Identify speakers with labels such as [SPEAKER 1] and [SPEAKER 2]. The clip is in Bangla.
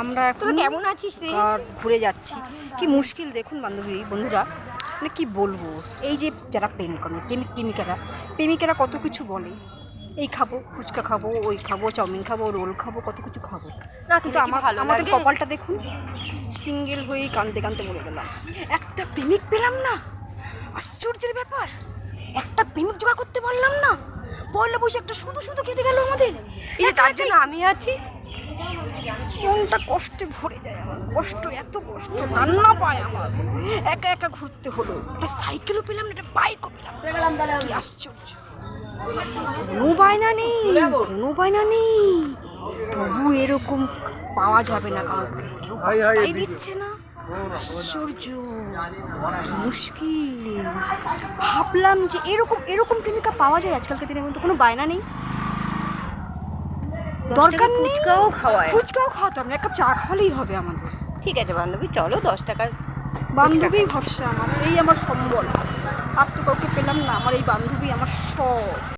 [SPEAKER 1] আমরা এখন
[SPEAKER 2] কেমন আছিস রে?
[SPEAKER 1] ঘুরে যাচ্ছি। কি মুশকিল দেখুন বন্ধুরা, মানে কি বলবো, এই যে যারা প্রেম করে প্রেমিকেরা কত কিছু বলে, এই খাবো, ফুচকা খাবো, ওই খাবো, চাউমিন খাবো, রোল খাবো, কত কিছু খাবো। কিন্তু আমাদের কপালটা দেখুন, সিঙ্গেল হয়েই কাঁদতে কাঁদতে বলে গেলাম। একটা প্রেমিক পেলাম না, আশ্চর্যের ব্যাপার। একটা প্রেমিক জোগাড় করতে পারলাম না, পয়লা বৈশাখটা শুধু শুধু কেটে গেল আমাদের।
[SPEAKER 2] তার জন্য আমি আছি,
[SPEAKER 1] মনটা কষ্টে ভরে যায় আমার। কষ্ট, এত কষ্ট, রান্না পায় আমার। একা একা ঘুরতে হলো, একটা সাইকেলও পেলাম না, একটা বাইকও পেলাম না। কি আশ্চর্য, কোনো বায়না নেই, তবু এরকম পাওয়া যাবে না কাউকে, কেউ পাত্তাই দিচ্ছে না। আশ্চর্য, কি মুশকিল। ভাবলাম যে এরকম প্রেমিকা পাওয়া যায় আজকালকার দিনের মধ্যে, কোনো বায়না নেই, দরকার নেই, ফুচকাও খাওয়াতে হবে না, এক কাপ চা খাওয়ালেই হবে আমাদের।
[SPEAKER 2] ঠিক আছে বান্ধবী, চলো 10 টাকার
[SPEAKER 1] বান্ধবী ভরসা আমার, এই আমার সম্বল। আর তো কাউকে পেলাম না, আমার এই বান্ধবী আমার সব।